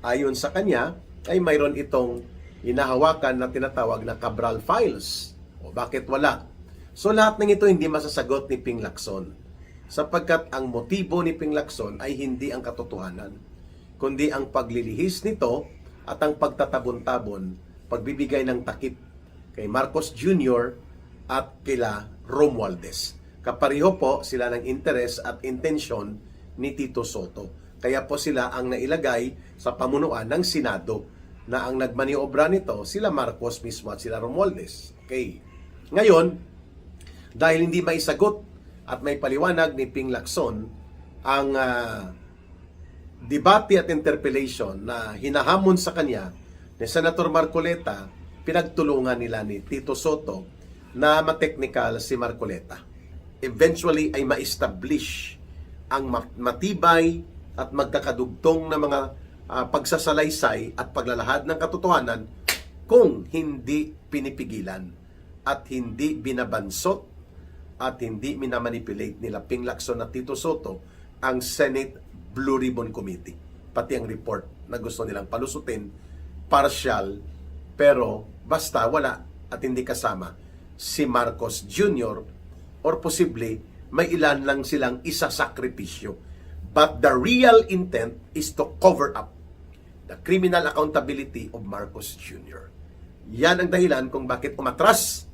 Ayon sa kanya, ay mayroon itong inahawakan na tinatawag na Cabral Files. O bakit wala? So lahat ng ito hindi masasagot ni Ping Lacson, sapagkat ang motibo ni Ping Lacson ay hindi ang katotohanan, kundi ang paglilihis nito at ang pagtatabon-tabon, pagbibigay ng takip kay Marcos Jr. at kila Romualdez. Kapareho po sila ng interes at intensyon ni Tito Soto. Kaya po sila ang nailagay sa pamunuan ng Senado, na ang nagmaniobra nito sila Marcos mismo at sila Romualdez. Okay. Ngayon, dahil hindi maisagot at may paliwanag ni Ping Lacson ang debate at interpellation na hinahamon sa kanya ni Senator Marcoleta, pinagtulungan nila ni Tito Soto na ma-technical si Marcoleta. Eventually ay ma-establish ang matibay at magkakadugtong na mga pagsasalaysay at paglalahad ng katotohanan kung hindi pinipigilan at hindi binabansot at hindi minamanipulate nila Ping Lacson at Tito Soto ang Senate Blue Ribbon Committee. Pati ang report na gusto nilang palusutin, partial, pero basta wala at hindi kasama si Marcos Jr. or posible may ilan lang silang isasakripisyo. But the real intent is to cover up the criminal accountability of Marcos Jr. Yan ang dahilan kung bakit umatras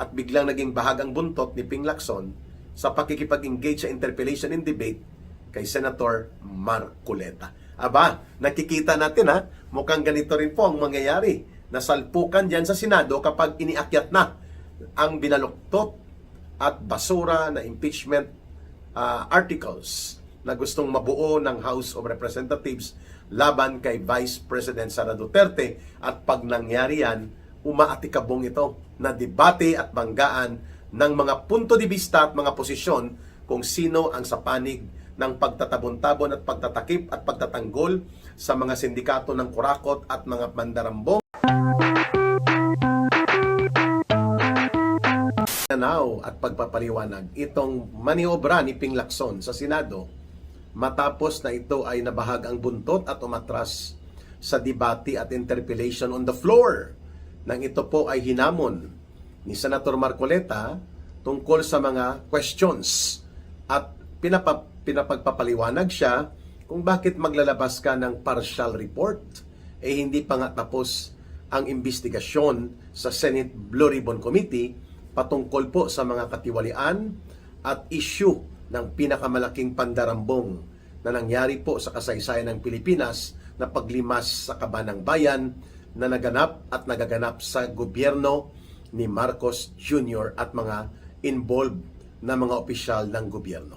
at biglang naging bahagang buntot ni Ping Lacson sa pakikipag-engage sa interpellation and debate kay Senator Marcoleta. Aba, nakikita natin mukhang ganito rin po ang mangyayari. Nasalpukan dyan sa Senado kapag iniakyat na ang binaluktot at basura na impeachment articles na gustong mabuo ng House of Representatives laban kay Vice President Sara Duterte. At pag nangyari yan, umaatikabong ito na debate at banggaan ng mga punto de vista at mga posisyon kung sino ang sa panig ng pagtatabon-tabon at pagtatakip at pagtatanggol sa mga sindikato ng kurakot at mga mandarambong at pagpapaliwanag itong maniobra ni Ping Lacson sa Senado matapos na ito ay nabahag ang buntot at umatras sa debate at interpellation on the floor. Nang ito po ay hinamon ni Senator Marcoleta tungkol sa mga questions at pinapagpapaliwanag siya kung bakit maglalabas ka ng partial report. Hindi pa nga tapos ang investigasyon sa Senate Blue Ribbon Committee patungkol po sa mga katiwalian at issue ng pinakamalaking pandarambong na nangyari po sa kasaysayan ng Pilipinas na paglimas sa kaban ng bayan na naganap at nagaganap sa gobyerno ni Marcos Jr. at mga involved na mga opisyal ng gobyerno.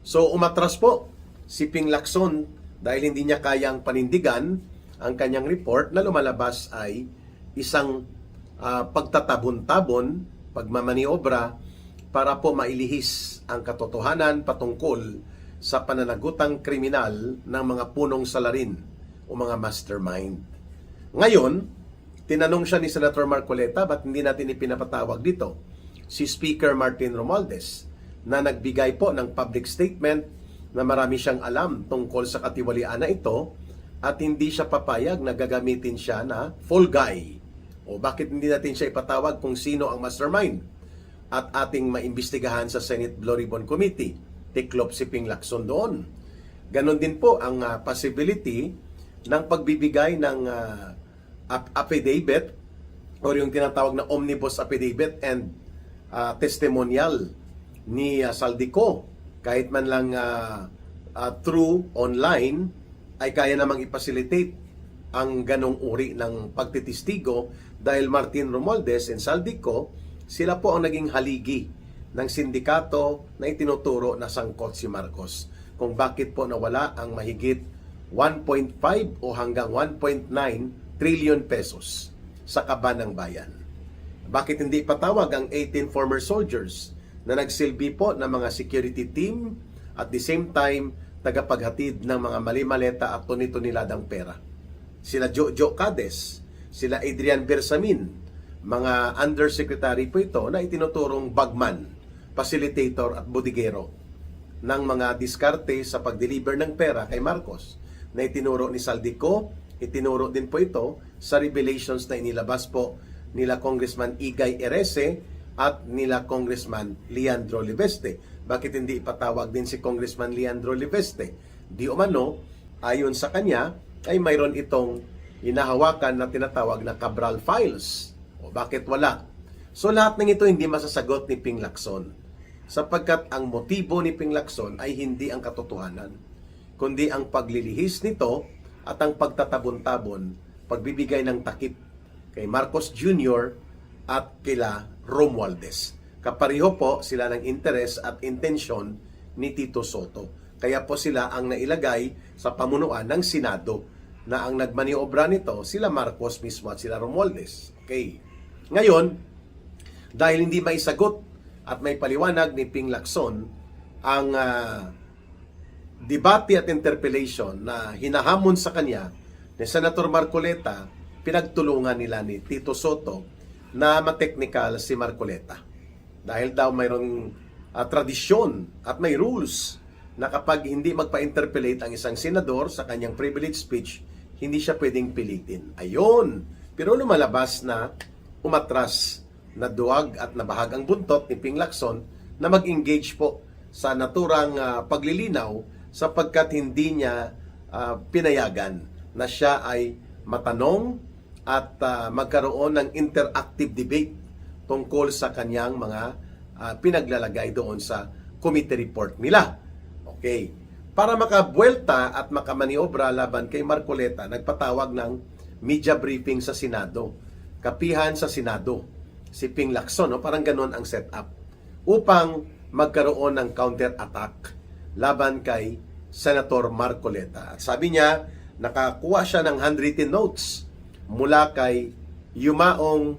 So umatras po si Ping Lacson dahil hindi niya kayang panindigan ang kanyang report na lumalabas ay isang pagtatabon-tabon, pagmamaniobra para po mailihis ang katotohanan patungkol sa pananagutang kriminal ng mga punong salarin o mga mastermind. Ngayon, tinanong siya ni Senator Marcoleta, ba't hindi natin ipinapatawag dito si Speaker Martin Romualdez na nagbigay po ng public statement na marami siyang alam tungkol sa katiwalian na ito at hindi siya papayag na gagamitin siya na fall guy. O bakit hindi natin siya ipatawag kung sino ang mastermind at ating maimbestigahan sa Senate Blue Ribbon Committee? Tiklop si Ping Lacson doon. Ganon din po ang possibility ng pagbibigay ng affidavit o yung tinatawag na omnibus affidavit and testimonial ni Saldico. Kahit man lang through online ay kaya namang ipacilitate ang ganong uri ng pagtitistigo dahil Martin Romualdez and Saldico, sila po ang naging haligi ng sindikato na itinuturo na sangkot si Marcos kung bakit po nawala ang mahigit 1.5 o hanggang 1.9 trillion pesos sa kaban ng bayan. Bakit hindi patawag ang 18 former soldiers na nagsilbi po ng mga security team at the same time tagapaghatid ng mga mali-maleta at tuni-tuniladang pera? Sila Jojo Cades, sila Adrian Bersamin, mga undersecretary po ito na itinuturong bagman, facilitator at bodigero ng mga diskarte sa pag-deliver ng pera kay Marcos na itinuro ni Saldico Itinuro din po ito sa revelations na inilabas po nila Congressman Igay Erese at nila Congressman Leandro Libeste. Bakit hindi ipatawag din si Congressman Leandro Libeste? Di umano, ayon sa kanya, ay mayroon itong hinahawakan na tinatawag na Cabral Files. O bakit wala? So lahat ng ito hindi masasagot ni Ping Lacson, sapagkat ang motibo ni Ping Lacson ay hindi ang katotohanan, kundi ang paglilihis nito at ang pagtatabon-tabon, pagbibigay ng takip kay Marcos Jr. at kila Romualdez. Kapareho po sila ng interes at intensyon ni Tito Soto. Kaya po sila ang nailagay sa pamunuan ng Senado, na ang nagmaniobra nito sila Marcos mismo at sila Romualdez. Okay. Ngayon, dahil hindi maisagot at may paliwanag ni Ping Lacson ang debate at interpellation na hinahamon sa kanya ni Senator Marcoleta, pinagtulungan nila ni Tito Soto na ma-technical si Marcoleta. Dahil daw mayroong tradisyon at may rules na kapag hindi magpa-interpellate ang isang senador sa kanyang privilege speech, hindi siya pwedeng pilitin. Ayun! Pero lumalabas na umatras na duwag at nabahag ang buntot ni Ping Lacson na mag-engage po sa naturang paglilinaw, sapagkat hindi niya pinayagan na siya ay matanong at magkaroon ng interactive debate tungkol sa kanyang mga pinaglalagay doon sa committee report nila. Okay. Para makabuelta at makamaniobra laban kay Marcoleta, nagpatawag ng media briefing sa Senado. Kapihan sa Senado si Ping Lacson, no? Parang ganun ang setup, upang magkaroon ng counter-attack laban kay Senator Marcoleta. At sabi niya, nakakuha siya ng handwritten notes mula kay Yumaong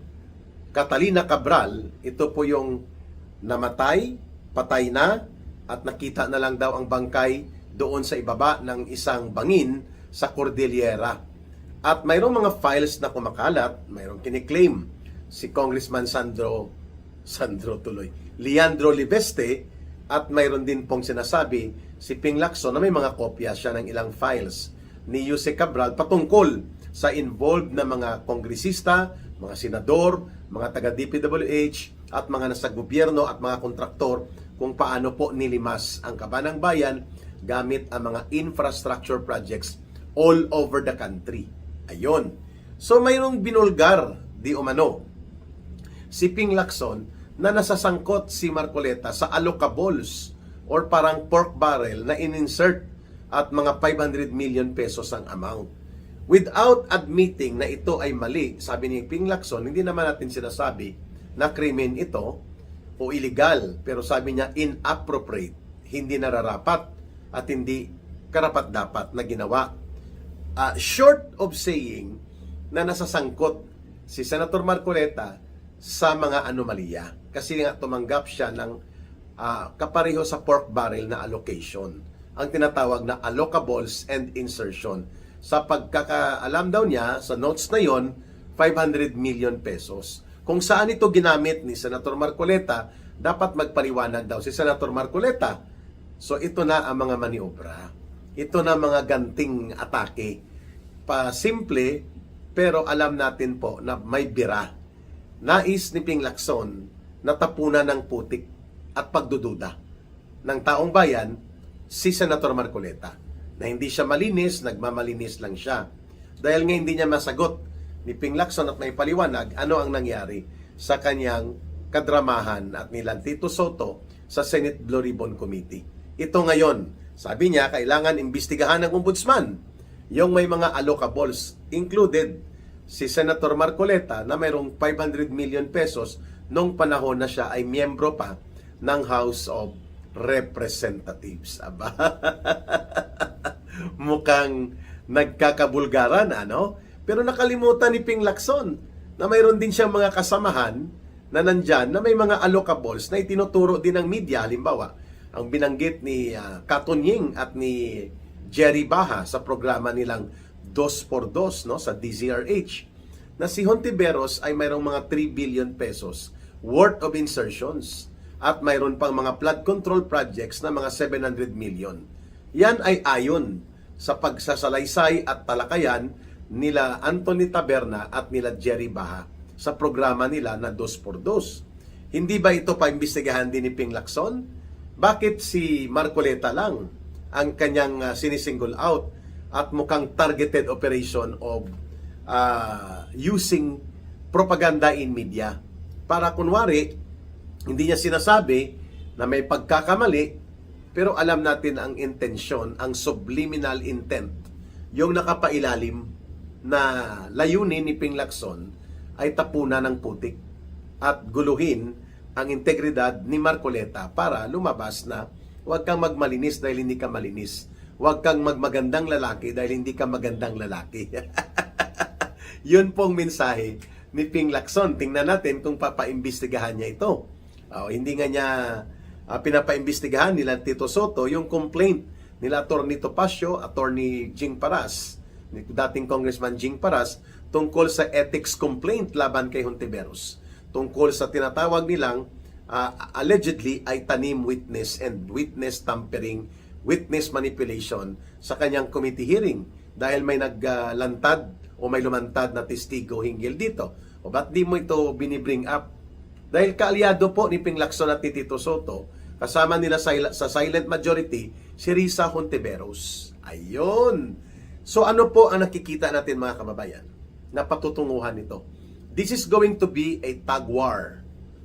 Catalina Cabral. Ito po yung namatay, patay na, at nakita na lang daw ang bangkay doon sa ibaba ng isang bangin sa Cordillera. At mayroong mga files na kumakalat, mayroong kiniklaim si Congressman Leandro Libeste, at mayroon din pong sinasabi si Ping Lacson na may mga kopya siya ng ilang files ni Jose Cabral patungkol sa involved na mga kongresista, mga senador, mga taga-DPWH at mga nasa gobyerno at mga kontraktor, kung paano po nilimas ang kaban ng bayan gamit ang mga infrastructure projects all over the country. Ayon. So mayroong binulgar di umano si Ping Lacson na nasasangkot si Marcoleta sa allocables or parang pork barrel na in-insert at mga 500 million pesos ang amount. Without admitting na ito ay mali, sabi ni Ping Lacson, hindi naman natin sinasabi na krimen ito o illegal, pero sabi niya inappropriate, hindi nararapat at hindi karapat-dapat na ginawa. Short of saying na nasasangkot si Senator Marcoleta sa mga anomalya, kasi nga tumanggap siya ng kapareho sa pork barrel na allocation, ang tinatawag na allocables and insertion. Sa pagkakaalam daw niya, sa notes na yon, 500 million pesos. Kung saan ito ginamit ni Senator Marcoleta, dapat magpaliwanag daw si Senator Marcoleta. So ito na ang mga maniobra. Ito na mga ganting atake. Simple, pero alam natin po na may bira. Nais ni Ping Lacson na tapunan ng putik at pagdududa ng taong bayan si Senator Marcoleta, na hindi siya malinis, nagmamalinis lang siya. Dahil nga hindi niya masagot ni Ping Lacson at may paliwanag ano ang nangyari sa kanyang kadramahan at nilang Tito Soto sa Senate Blue Ribbon Committee. Ito ngayon, sabi niya, kailangan imbestigahan ng ombudsman yung may mga allocables, included si Senator Marcoleta na mayroong 500 million pesos nung panahon na siya ay miyembro pa ng House of Representatives. Aba, mukhang nagkakabulgaran, ano? Pero nakalimutan ni Ping Lacson na mayroon din siyang mga kasamahan na nandyan na may mga allocables na itinuturo din ng media. Halimbawa, ang binanggit ni Katunying at ni Jerry Baha sa programa nilang 2x2, no, sa DZRH, na si Hontiveros ay mayroong mga 3 billion pesos worth of insertions at mayroon pang mga flood control projects na mga 700 million. Yan ay ayon sa pagsasalaysay at talakayan nila Anthony Taberna at nila Jerry Baha sa programa nila na 2x2. Hindi ba ito paimbestigahan din ni Ping Lacson? Bakit si Marcoleta lang ang kanyang sinisingle out at mukhang targeted operation of using propaganda in media? Para kunwari, hindi niya sinasabi na may pagkakamali, pero alam natin ang intensyon, ang subliminal intent, yung nakapailalim na layunin ni Ping Lacson ay tapunan ng putik at guluhin ang integridad ni Marcoleta para lumabas na huwag kang magmalinis dahil hindi ka malinis. Huwag kang magmagandang lalaki dahil hindi ka magandang lalaki. Yun pong mensahe ni Ping Lacson. Tingnan natin kung papaimbestigahan niya ito. Hindi nga niya pinapaimbestigahan nila Tito Soto yung complaint nila Atty. Topacio, Atty. Jing Paras, dating Congressman Jing Paras, tungkol sa ethics complaint laban kay Hontiveros. Tungkol sa tinatawag nilang allegedly ay tanim witness and witness tampering, witness manipulation sa kanyang committee hearing dahil may naglantad o may lumantad na testigo hinggil dito. O ba't di mo ito binibring up? Dahil kaalyado po ni Ping Lacson at ni Tito Soto, kasama nila sa silent majority, si Risa Hontiveros. Ayun! So ano po ang nakikita natin mga kababayan na patutunguhan nito? This is going to be a tug war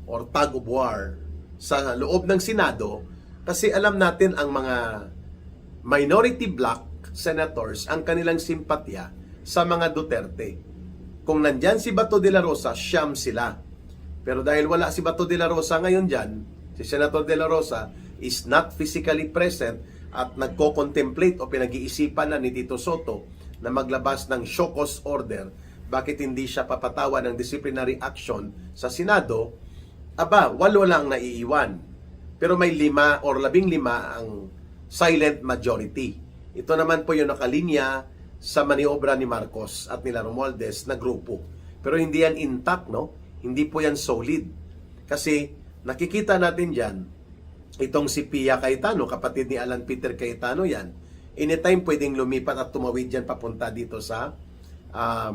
or tug of war sa loob ng Senado kasi alam natin ang mga minority bloc senators ang kanilang simpatya sa mga Duterte. Kung nandyan si Bato de la Rosa, siyam sila. Pero dahil wala si Bato de la Rosa ngayon dyan, si Senator de la Rosa is not physically present at nagko-contemplate o pinag-iisipan na ni Tito Soto na maglabas ng show cause order bakit hindi siya papatawa ng disciplinary action sa Senado, walo lang naiiwan. Pero may 5 or 15 ang silent majority. Ito naman po yung nakalinya sa maniobra ni Marcos at nila Romualdez na grupo. Pero hindi yan intact, no? Hindi po yan solid. Kasi nakikita natin dyan, itong si Pia Cayetano, kapatid ni Alan Peter Cayetano yan, anytime pwedeng lumipat at tumawid dyan papunta dito sa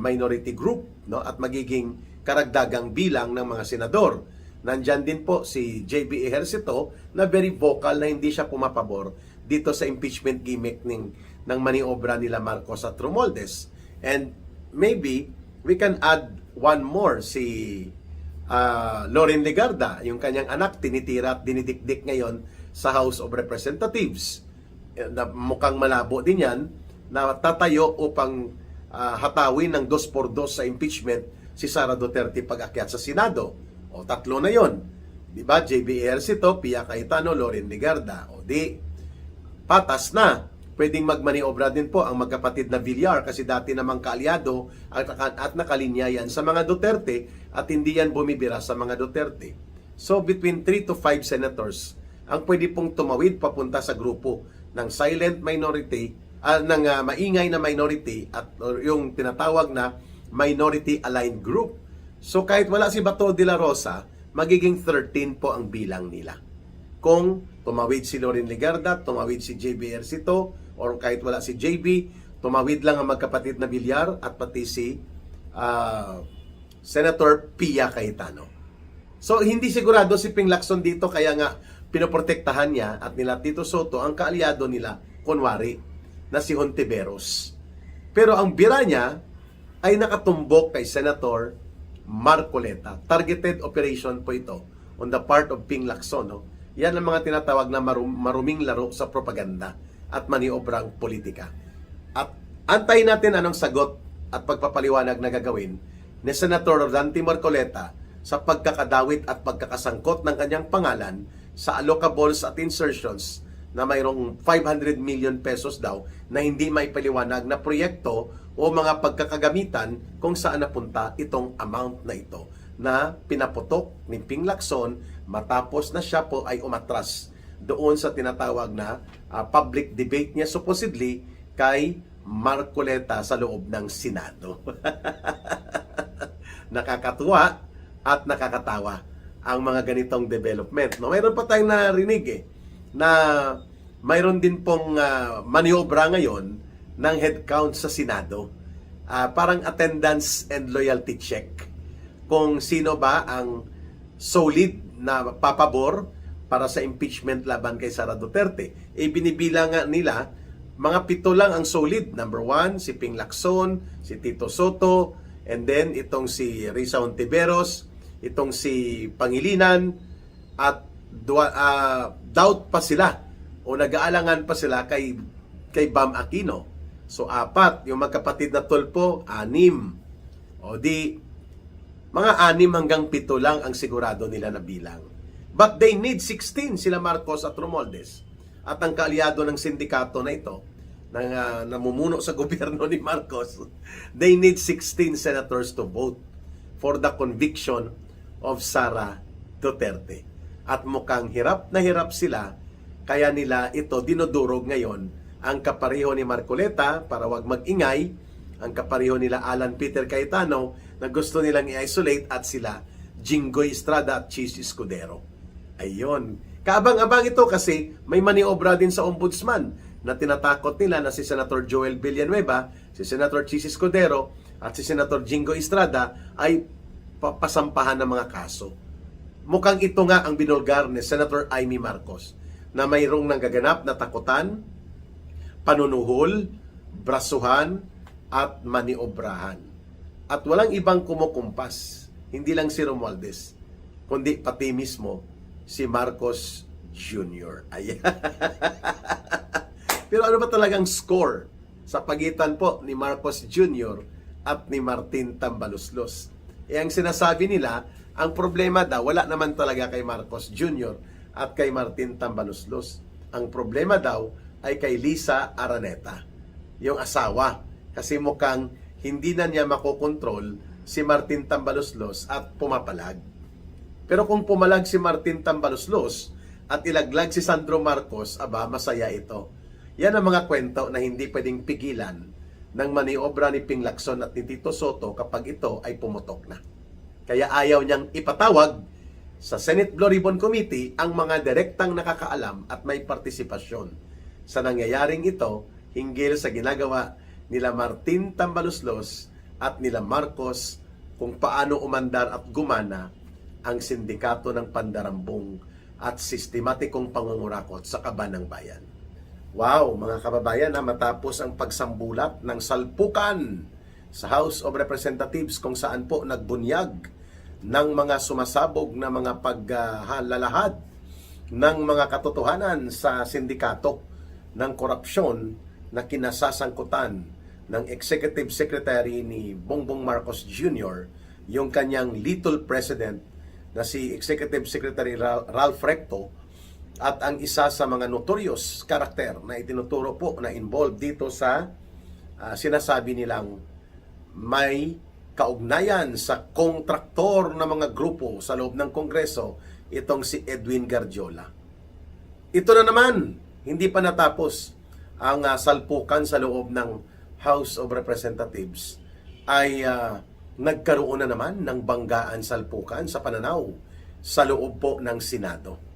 minority group, no? At magiging karagdagang bilang ng mga senador. Nandyan din po si JB Ejercito na very vocal na hindi siya pumapabor dito sa impeachment gimmick ng maniobra nila Marcos at Romualdez. And maybe we can add one more, si Loren Legarda, yung kanyang anak, tinitira at dinidikdik ngayon sa House of Representatives. Na mukhang malabo din yan na tatayo upang hatawin ng 2x2 sa impeachment si Sara Duterte pag-akyat sa Senado. O 3 na yon, di ba? JB Ejercito, Pia Cayetano, Loren Legarda. O di, patas na. Pwedeng magmaniobra din po ang magkapatid na Villar kasi dati namang kaalyado at nakalinya yan sa mga Duterte at hindi yan bumibira sa mga Duterte. So between 3 to 5 senators ang pwede pong tumawid papunta sa grupo ng silent minority, ng maingay na minority at yung tinatawag na minority aligned group. So kahit wala si Bato de la Rosa, magiging 13 po ang bilang nila. Kung tumawid si Loren Legarda, tumawid si JB Ejercito, or kahit wala si JB, tumawid lang ang magkapatid na Villar at pati si Senator Pia Cayetano. So hindi sigurado si Ping Lacson dito, kaya nga pinoprotektahan niya at nila Tito Soto ang kaalyado nila, kunwari, na si Hontiveros. Pero ang bira niya ay nakatumbok kay Senator Marcoleta. Targeted operation po ito on the part of Ping Lacson. No? Yan ang mga tinatawag na maruming laro sa propaganda at maniobrang politika. At antayin natin anong sagot at pagpapaliwanag na gagawin ni Senator Dante Marcoleta sa pagkakadawit at pagkakasangkot ng kanyang pangalan sa allocables at insertions na mayroong 500 million pesos daw na hindi maipaliwanag na proyekto o mga pagkakagamitan kung saan napunta itong amount na ito na pinaputok ni Ping Lacson matapos na siya po ay umatras doon sa tinatawag na public debate niya supposedly kay Marcoleta sa loob ng Senado. Nakakatuwa at nakakatawa ang mga ganitong development. No, mayroon pa tayong narinig na mayroon din pong maniobra ngayon ng headcount sa Senado. parang attendance and loyalty check. Kung sino ba ang solid na papabor para sa impeachment laban kay Sara Duterte. Binibilang nga nila, mga 7 lang ang solid. Number 1, si Ping Lacson, si Tito Soto, and then itong si Risa Hontiveros, itong si Pangilinan, at doubt pa sila o nag-aalangan pa sila kay Bam Aquino. So 4, yung magkapatid na Tulfo, 6. O di, mga 6 hanggang 7 lang ang sigurado nila na bilang. But they need 16 sila Marcos at Romualdez. At ang kaalyado ng sindikato na ito, na namumuno sa gobyerno ni Marcos, they need 16 senators to vote for the conviction of Sara Duterte. At mukhang hirap na hirap sila, kaya nila ito dinudurog ngayon ang kapareho ni Marcoleta para wag mag-ingay, ang kapareho nila Alan Peter Cayetano na gusto nilang i-isolate, at sila Jinggoy Estrada at Chis Escudero. Ayun. Kaabang-abang ito kasi may maniobra din sa ombudsman na tinatakot nila na si Senator Joel Villanueva, si Senator Chis Escudero at si Senator Jinggoy Estrada ay pasampahan ng mga kaso. Mukhang ito nga ang binulgar ni Senator Amy Marcos na mayroong nanggaganap na takutan, panunuhol, brasuhan at maniobrahan. At walang ibang kumukumpas, hindi lang si Romualdez, kundi pati mismo si Marcos Jr. Ayan. Pero ano ba talagang score sa pagitan po ni Marcos Jr. at ni Martin Tambaluslos? Ang sinasabi nila, ang problema daw, wala naman talaga kay Marcos Jr. at kay Martin Tambaluslos. Ang problema daw ay kay Lisa Araneta, yung asawa. Kasi mukhang hindi na niya makokontrol si Martin Tambaluslos at pumapalag. Pero kung pumalag si Martin Tambaluslos at ilaglag si Sandro Marcos, aba, masaya ito. Yan ang mga kwento na hindi pwedeng pigilan ng maniobra ni Ping Lacson at ni Tito Soto kapag ito ay pumutok na. Kaya ayaw niyang ipatawag sa Senate Blue Ribbon Committee ang mga direktang nakakaalam at may partisipasyon sa nangyayaring ito hinggil sa ginagawa nila Martin Tambaluslos at nila Marcos kung paano umandar at gumana ang sindikato ng pandarambong at sistematikong pangungurakot sa kaban ng bayan. Wow, mga kababayan, matapos ang pagsambulat ng salpukan sa House of Representatives kung saan po nagbunyag ng mga sumasabog na mga paghalalahad ng mga katotohanan sa sindikato ng korupsyon na kinasasangkutan ng Executive Secretary ni Bongbong Marcos Jr., yung kanyang little president na si Executive Secretary Ralph Recto, at ang isa sa mga notorious karakter na itinuturo po na involved dito sa sinasabi nilang may kaugnayan sa kontraktor na mga grupo sa loob ng Kongreso, itong si Edwin Garjola. Ito na naman, hindi pa natapos ang salpukan sa loob ng House of Representatives, ay nagkaroon na naman ng banggaan salpukan sa pananaw sa loob po ng Senado.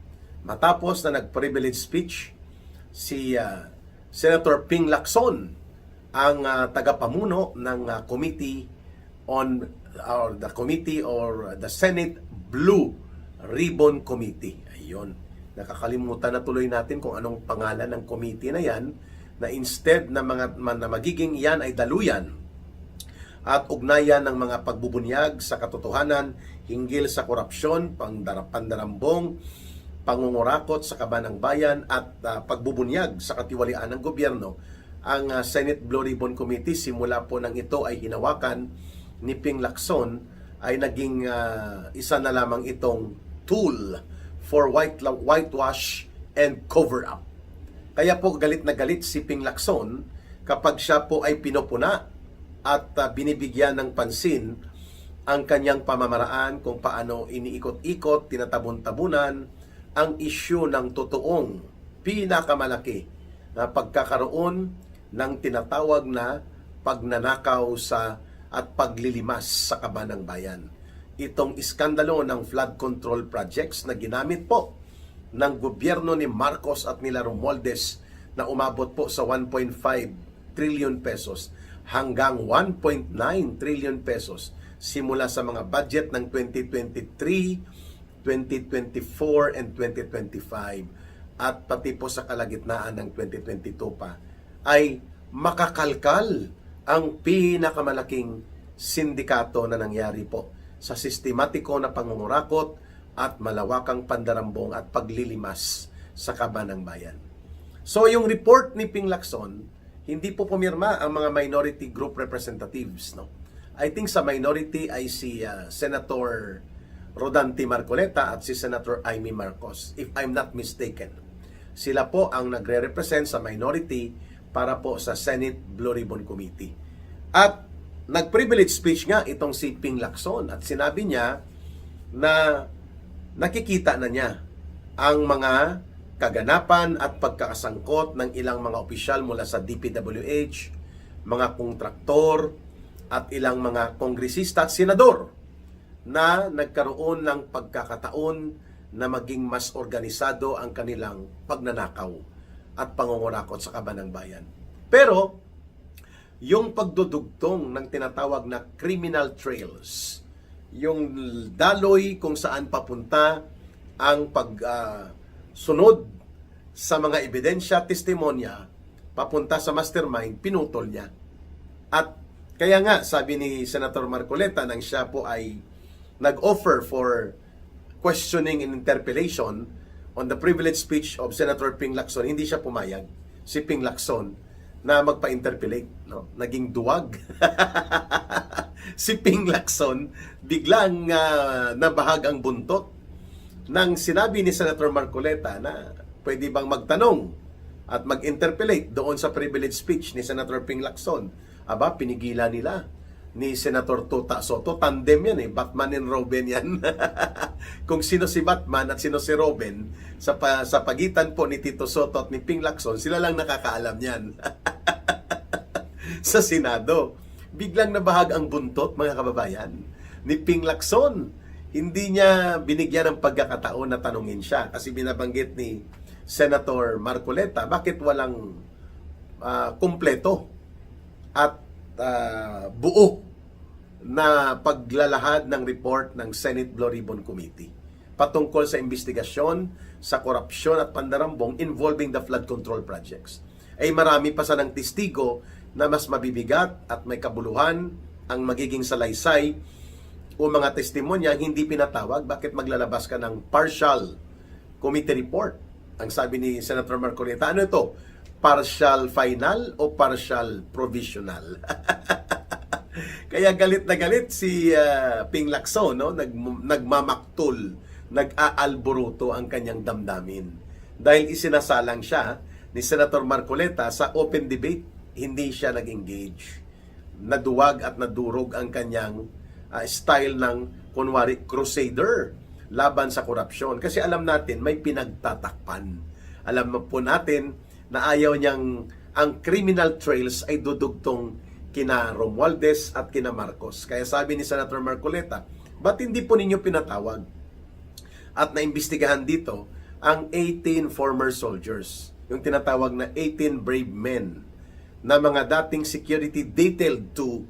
Matapos na nag-privilege speech si Senator Ping Lacson, ang tagapamuno ng committee on the Senate Blue Ribbon Committee. Ayun. Nakakalimutan na tuloy natin kung anong pangalan ng committee na yan, na instead na magiging yan ay daluyan at ugnayan ng mga pagbubunyag sa katotohanan hinggil sa korupsyon, pandarambong, pangungurakot sa kaban ng bayan at pagbubunyag sa katiwalian ng gobyerno. Ang Senate Blue Ribbon Committee, simula po nang ito ay hinawakan ni Ping Lacson, ay naging isa na lamang itong tool for whitewash and cover-up. Kaya po galit na galit si Ping Lacson kapag siya po ay pinupuna at binibigyan ng pansin ang kanyang pamamaraan kung paano iniikot-ikot, tinatabon-tabunan ang isyu ng totoong pinakamalaki na pagkakaroon ng tinatawag na pagnanakaw sa at paglilimas sa kaban ng bayan. Itong iskandalo ng flood control projects na ginamit po ng gobyerno ni Marcos at nila Romualdez na umabot po sa 1.5 trillion pesos hanggang 1.9 trillion pesos simula sa mga budget ng 2023, 2024, and 2025 at pati po sa kalagitnaan ng 2022 pa ay makakalkal ang pinakamalaking sindikato na nangyari po sa sistematiko na pangungurakot at malawakang pandarambong at paglilimas sa kaban ng bayan. So yung report ni Ping Lacson, hindi po pumirma ang mga minority group representatives, no? I think sa minority ay si Senator Rodante Marcoleta at si Senator Amy Marcos, if I'm not mistaken. Sila po ang nagre-represent sa minority para po sa Senate Blue Ribbon Committee. At nag-privilege speech nga itong si Ping Lacson at sinabi niya na nakikita na niya ang mga kaganapan at pagkakasangkot ng ilang mga opisyal mula sa DPWH, mga kontraktor, at ilang mga kongresista at senador na nagkaroon ng pagkakataon na maging mas organisado ang kanilang pagnanakaw at pangungurakot sa kaban ng bayan. Pero, yung pagdudugtong ng tinatawag na criminal trails, yung daloy kung saan papunta ang pagsunod sa mga ebidensya, testimonya, papunta sa mastermind, pinutol niya. At kaya nga, sabi ni Senator Marcoleta nang siya po ay nag-offer for questioning and interpellation on the privilege speech of Senator Ping Lacson, hindi siya pumayag, si Ping Lacson, na magpa-interpellate. No? Naging duwag. Si Ping Lacson, biglang nabahag ang buntot nang sinabi ni Senator Marcoleta na pwede bang magtanong at mag-interpellate doon sa privilege speech ni Senator Ping Lacson. Aba, pinigilan nila ni Senator Tota Soto. Tandem yan Batman and Robin yan. Kung sino si Batman at sino si Robin, sa pagitan po ni Tito Soto at ni Ping Lacson, sila lang nakakaalam yan. Sa Senado, biglang nabahag ang buntot, mga kababayan, ni Ping Lacson. Hindi niya binigyan ng pagkakataon na tanungin siya kasi binabanggit ni Senator Marcoleta, bakit walang kumpleto at buo na paglalahad ng report ng Senate Blue Ribbon Committee patungkol sa investigasyon sa korupsyon at pandarambong involving the flood control projects. Ay marami pa sa ng testigo na mas mabibigat at may kabuluhan ang magiging salaysay o mga testimonya hindi pinatawag. Bakit maglalabas ka ng partial committee report? Ang sabi ni Senator Marcoleta, ano ito? Partial final o partial provisional? Kaya galit na galit si Ping Lacson, no? Nagmamaktul, nag-aalboruto ang kanyang damdamin. Dahil isinasalang siya ni Senator Marcoleta sa open debate, hindi siya nag-engage. Naduwag at nadurog ang kanyang style ng kunwari crusader laban sa korupsyon. Kasi alam natin, may pinagtatakpan. Alam po natin na ayaw niyang ang criminal trails ay dudugtong kina Romualdez at kina Marcos. Kaya sabi ni Senator Marcoleta, ba't hindi po ninyo pinatawag at naimbestigahan dito ang 18 former soldiers, yung tinatawag na 18 brave men na mga dating security detailed to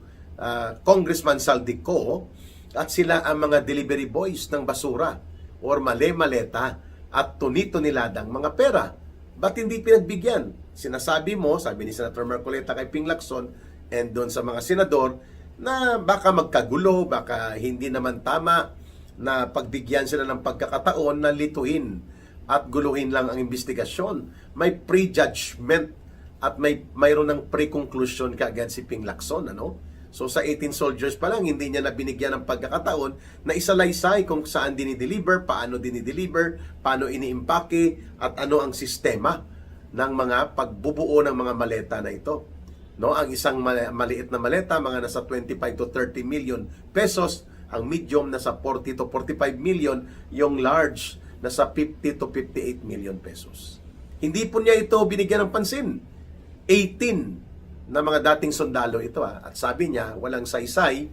Congressman Saldico at sila ang mga delivery boys ng basura or male-maleta at tunito-niladang mga pera. Ba't hindi pinagbigyan? Sinasabi mo, sabi ni Senator Marcoleta kay Ping Lacson and doon sa mga senador, na baka magkagulo, baka hindi naman tama na pagbigyan sila ng pagkakataon na lituhin at guluhin lang ang investigasyon. May prejudgment at mayroon ng pre-conclusion kaagad si Ping Lacson, ano? So sa 18 soldiers pa lang, hindi niya na binigyan ng pagkakataon na isalaysay kung saan dinideliver, paano dinideliver, paano iniimpake, at ano ang sistema ng mga pagbubuo ng mga maleta na ito. No, ang isang maliit na maleta, mga nasa 25 to 30 million pesos, ang medium nasa 40 to 45 million, yung large nasa 50 to 58 million pesos. Hindi po niya ito binigyan ng pansin. 18 na mga dating sundalo ito at sabi niya walang saysay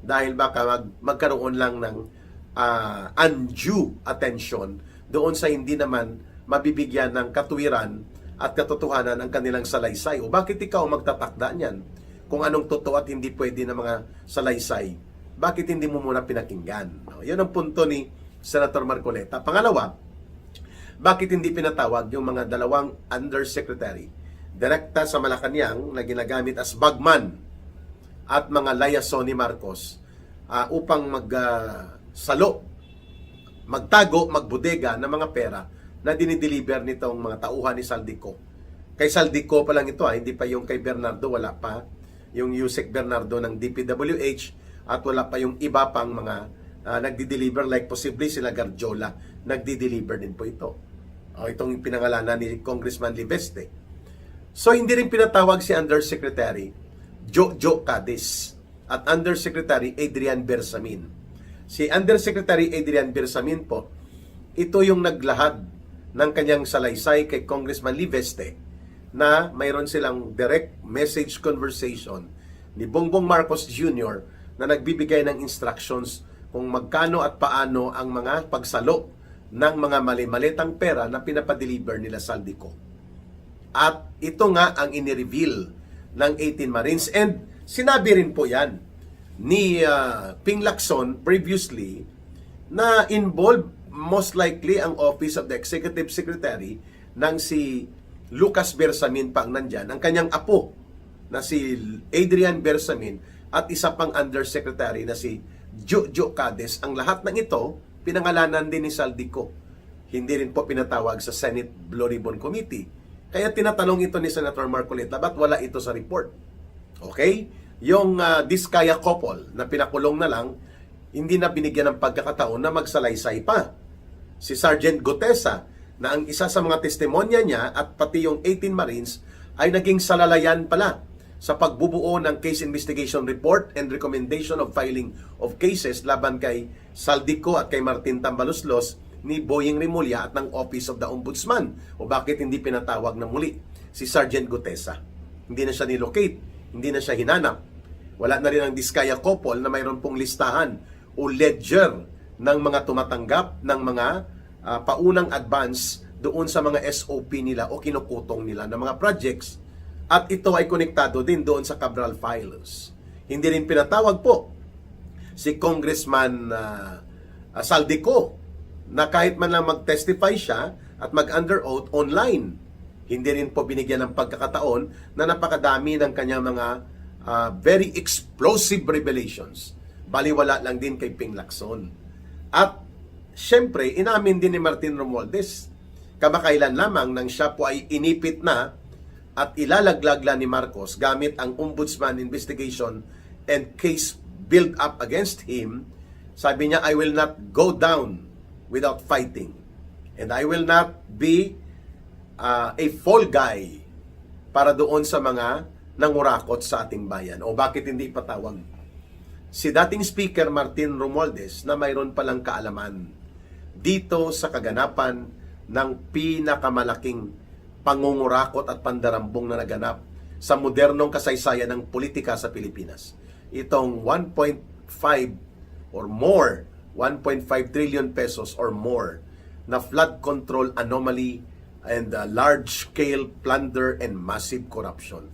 dahil baka magkaroon lang ng undue attention doon sa hindi naman mabibigyan ng katuwiran at katotohanan ang kanilang salaysay. O bakit ikaw magtatakda niyan? kung anong totoo at hindi pwede na mga salaysay, bakit hindi mo muna pinakinggan? No? Yan ang punto ni Senator Marcoleta. Pangalawa, bakit hindi pinatawag yung mga dalawang undersecretary direkta sa Malacanang na ginagamit as bagman at mga liaison ni Marcos upang magtago, magbudega ng mga pera na dinideliver nitong mga tauhan ni Saldico. Kay Saldico pa lang ito, hindi pa yung kay Bernardo, wala pa yung Yusek Bernardo ng DPWH at wala pa yung iba pang mga nagdi-deliver, like possibly sila Garjola, nagdi-deliver din po ito. Itong pinangalanan ni Congressman Liveste. So hindi rin pinatawag si Undersecretary Jojo Cadiz at Undersecretary Adrian Bersamin. Si Undersecretary Adrian Bersamin po, ito yung naglahad ng kanyang salaysay kay Congressman Liveste na mayroon silang direct message conversation ni Bongbong Marcos Jr. na nagbibigay ng instructions kung magkano at paano ang mga pagsalo ng mga mali-malitang pera na pinapadeliver nila Saldico. At ito nga ang inireveal ng 18 Marines, and sinabi rin po yan ni Ping Lacson previously na involved most likely ang Office of the Executive Secretary ng si Lucas Bersamin pang nandyan, ang kanyang apo na si Adrian Bersamin at isa pang Undersecretary na si Jojo Cadiz. Ang lahat ng ito, pinangalanan din ni Saldico. Hindi rin po pinatawag sa Senate Blue Ribbon Committee. Kaya tinatanong ito ni Senator Marcoleta, ba't wala ito sa report? Okay? Yung Diskaya couple na pinakulong na lang, hindi na binigyan ng pagkakataon na magsalaysay pa. Si Sergeant Gutesa, na ang isa sa mga testimonya niya at pati yung 18 Marines ay naging salalayan pala sa pagbubuo ng case investigation report and recommendation of filing of cases laban kay Saldico at kay Martin Tambaloslos ni Boying Rimulya at ng Office of the Ombudsman. O bakit hindi pinatawag na muli si Sergeant Gutesa? Hindi na siya nilocate, hindi na siya hinanap. Wala na rin ang Diskaya couple na mayroon pong listahan o ledger ng mga tumatanggap ng mga paunang advance doon sa mga SOP nila o kinukutong nila ng mga projects. At ito ay konektado din doon sa Cabral Files. Hindi rin pinatawag po si Congressman Saldico na kahit man lang mag-testify siya at mag-under oath online. Hindi rin po binigyan ng pagkakataon na napakadami ng kanyang mga very explosive revelations. Baliwala lang din kay Ping Lacson. At syempre, inamin din ni Martin Romualdez, kamakailan lamang nang siya po ay inipit na at ilalaglag ni Marcos gamit ang Ombudsman investigation and case build up against him. Sabi niya, I will not go down without fighting. And I will not be a fall guy para doon sa mga nangurakot sa ating bayan. O bakit hindi ipatawag si dating Speaker Martin Romualdez na mayroon palang kaalaman dito sa kaganapan ng pinakamalaking pangungurakot at pandarambong na naganap sa modernong kasaysayan ng politika sa Pilipinas. Itong 1.5 or more, 1.5 trillion pesos or more na flood control anomaly and large-scale plunder and massive corruption.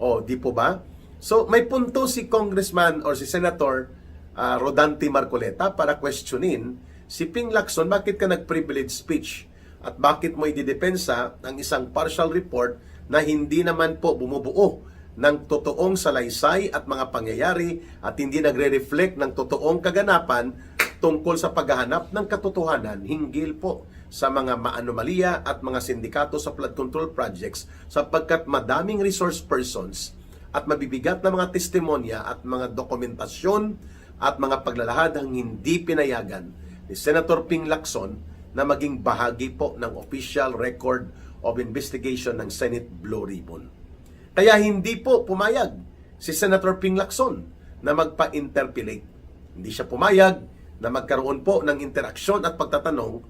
O, di po ba? So, may punto si Congressman or si Senator Rodante Marcoleta para questionin si Ping Lacson, bakit ka nag-privilege speech at bakit mo ididepensa ang isang partial report na hindi naman po bumubuo ng totoong salaysay at mga pangyayari at hindi nagre-reflect ng totoong kaganapan tungkol sa paghahanap ng katotohanan hinggil po sa mga maanomalya at mga sindikato sa flood control projects sapagkat madaming resource persons at mabibigat na mga testimonya at mga dokumentasyon at mga paglalahad ang hindi pinayagan ni Senator Ping Lacson na maging bahagi po ng official record of investigation ng Senate Blue Ribbon. Kaya hindi po pumayag si Senator Ping Lacson na magpa-interpellate. Hindi siya pumayag na magkaroon po ng interaksyon at pagtatanong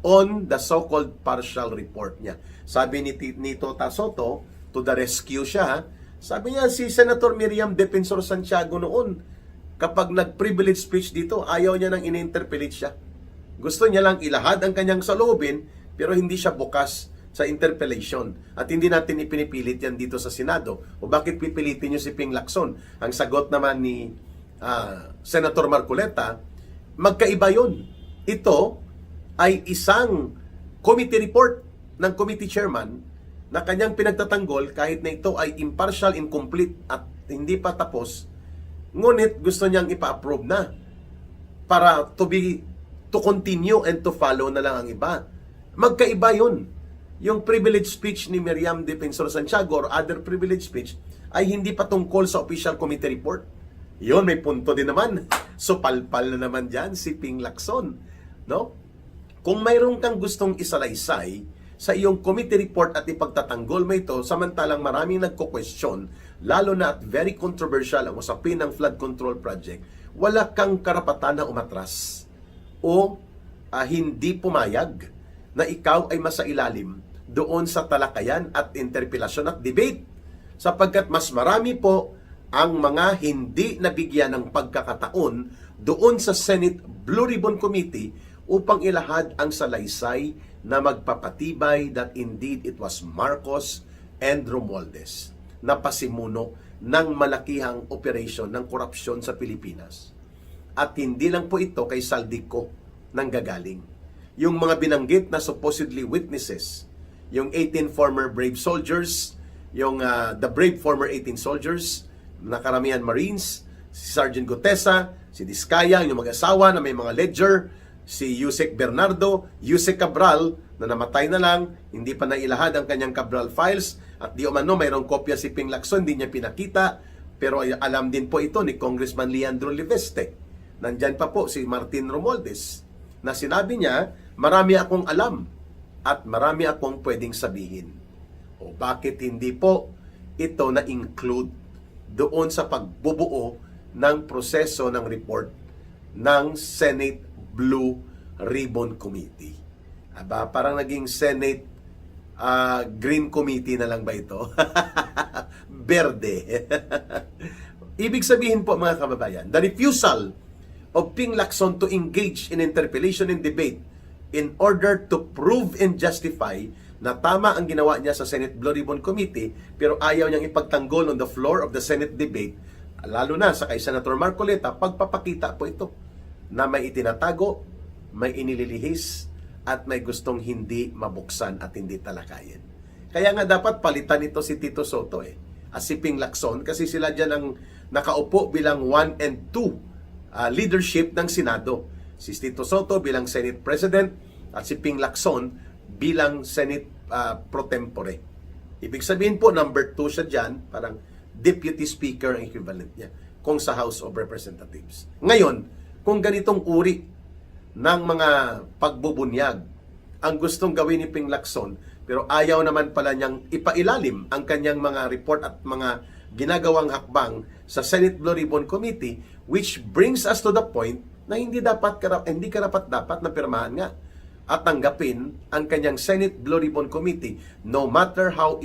on the so-called partial report niya. Sabi ni Tota Soto, to the rescue siya, sabi niya si Senator Miriam Defensor Santiago noon, kapag nag-privilege speech dito, ayaw niya nang in-interpellate siya. Gusto niya lang ilahad ang kanyang saloobin, pero hindi siya bukas sa interpellation. At hindi natin ipinipilit yan dito sa Senado. O bakit pipilitin nyo si Ping Lacson? Ang sagot naman ni Senator Marcoleta, magkaiba yun. Ito ay isang committee report ng committee chairman na kanyang pinagtatanggol kahit na ito ay impartial, incomplete at hindi pa tapos, ngunit gusto niyang ipa-approve na para to continue and to follow na lang ang iba. Magkaiba yun. Yung privilege speech ni Miriam Defensor Santiago or other privilege speech ay hindi pa tungkol sa official committee report. Yun, may punto din naman. So, palpal na naman dyan si Ping Lacson. No? Kung mayroon kang gustong isalaysay sa iyong committee report at ipagtatanggol mo ito, samantalang maraming nagko-question, lalo na at very controversial ang usapin ng flood control project, wala kang karapatan na umatras o hindi pumayag na ikaw ay masailalim doon sa talakayan at interpelasyon at debate. Sapagkat mas marami po ang mga hindi nabigyan ng pagkakataon doon sa Senate Blue Ribbon Committee upang ilahad ang salaysay na magpapatibay that indeed it was Marcos and Romualdez na pasimuno ng malakihang operasyon ng korupsyon sa Pilipinas. At hindi lang po ito kay Saldico nang gagaling. Yung mga binanggit na supposedly witnesses, yung 18 former brave soldiers, yung the brave former 18 soldiers, na karamihan Marines, si Sergeant Gutesa, si Diskaya, yung mag-asawa na may mga ledger, si Yusek Bernardo, Yusek Cabral, na namatay na lang, hindi pa nailahad ang kanyang Cabral files, at di umano mayroong kopya si Ping Lacson, hindi niya pinakita, pero alam din po ito ni Congressman Leandro Leveste. Nandyan pa po si Martin Romualdez, na sinabi niya, marami akong alam, at marami akong pwedeng sabihin. O bakit hindi po ito na-include doon sa pagbubuo ng proseso ng report ng Senate Blue Ribbon Committee? Aba, parang naging Senate Green Committee na lang ba ito? Berde. Ibig sabihin po mga kababayan, the refusal of Ping Lacson to engage in interpellation and debate in order to prove and justify na tama ang ginawa niya sa Senate Blue Ribbon Committee, pero ayaw niyang ipagtanggol on the floor of the Senate debate, lalo na sa kay Senator Marcoleta, pagpapakita po ito na may itinatago, may inililihis, at may gustong hindi mabuksan at hindi talakayin. Kaya nga dapat palitan ito si Tito Soto as si Ping Lacson, kasi sila dyan ang nakaupo bilang 1 and 2 leadership ng Senado. Si Tito Soto bilang Senate President at si Ping Lacson bilang Senate pro tempore. Ibig sabihin po, number 2 siya dyan, parang Deputy Speaker ang equivalent niya, kung sa House of Representatives. Ngayon, kung ganitong uri ng mga pagbubunyag ang gustong gawin ni Ping Lacson, pero ayaw naman pala niyang ipailalim ang kanyang mga report at mga ginagawang hakbang sa Senate Blue Ribbon Committee, which brings us to the point na hindi karapat-dapat na pirmahan nga at tanggapin ang kanyang Senate Blue Ribbon Committee, no matter how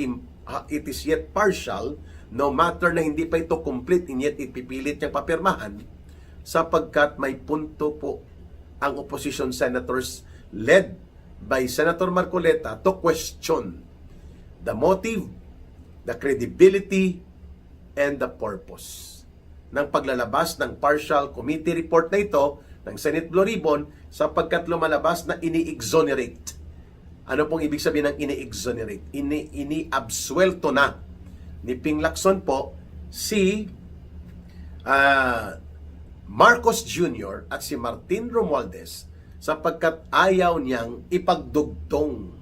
it is yet partial, no matter na hindi pa ito complete, and yet ipipilit niyang papirmahan, sapagkat may punto po ang opposition senators led by Senator Marcoleta to question the motive, the credibility, and the purpose ng paglalabas ng partial committee report na ito ng Senate Blue Ribbon, sapagkat lumalabas na ini-exonerate. Ano pong ibig sabihin ng ini-exonerate? Ini-absuelto na ni Ping Lacson po si Marcos Jr. at si Martin Romualdez, sapagkat ayaw niyang ipagdugtong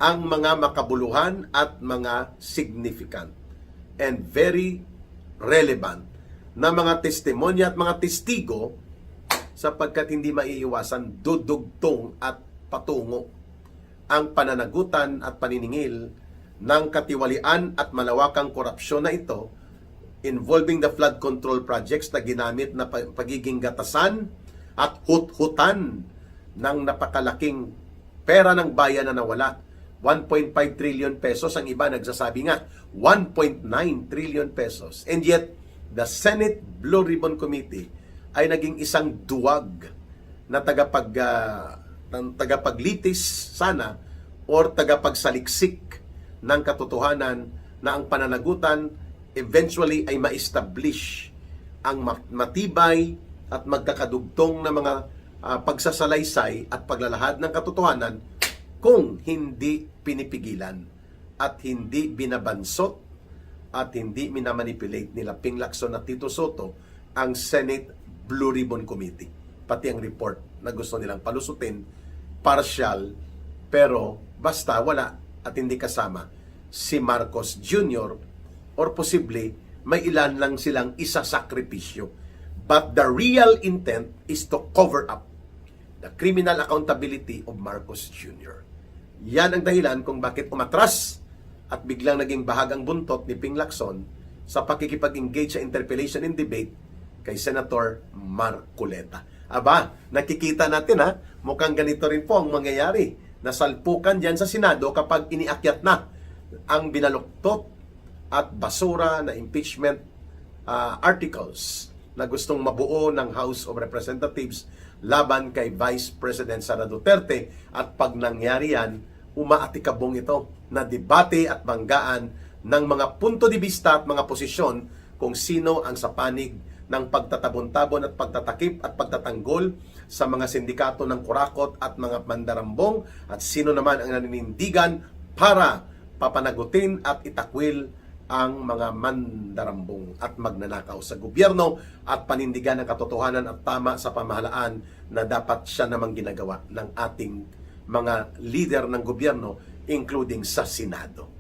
ang mga makabuluhan at mga significant and very relevant na mga testimonya at mga testigo, sapagkat hindi maiiwasan dudugtong at patungo ang pananagutan at paniningil ng katiwalian at malawakang korupsyon na ito involving the flood control projects na ginamit na pagiging gatasan at hut-hutan ng napakalaking pera ng bayan na nawala. 1.5 trillion pesos, ang iba nagsasabi nga 1.9 trillion pesos. And yet, the Senate Blue Ribbon Committee ay naging isang duwag na tagapaglitis sana or tagapagsaliksik ng katotohanan na ang pananagutan eventually ay ma-establish ang matibay at magkakadugtong na mga pagsasalaysay at paglalahad ng katotohanan kung hindi pinipigilan at hindi binabansot at hindi minamanipulate nila Ping Lacson at Tito Soto ang Senate Blue Ribbon Committee. Pati ang report na gusto nilang palusutin, partial, pero basta wala at hindi kasama si Marcos Jr. or posible may ilan lang silang isasakripisyo. But the real intent is to cover up the criminal accountability of Marcos Jr. Yan ang dahilan kung bakit umatras at biglang naging bahagang buntot ni Ping Lacson sa pakikipag-engage sa interpellation and debate kay Senator Marcoleta. Aba, nakikita natin mukhang ganito rin po ang mangyayari. Nasalpukan dyan sa Senado kapag iniakyat na ang binaluktot at basura na impeachment articles na gustong mabuo ng House of Representatives laban kay Vice President Sara Duterte. At pag nangyari yan, umaatikabong ito na debate at banggaan ng mga punto de vista at mga posisyon kung sino ang sa panig ng pagtatabon-tabon at pagtatakip at pagtatanggol sa mga sindikato ng kurakot at mga mandarambong at sino naman ang naninindigan para papanagutin at itakwil ang mga mandarambong at magnanakaw sa gobyerno at panindigan ng katotohanan at tama sa pamahalaan na dapat siya namang ginagawa ng ating mga leader ng gobyerno including sa Senado.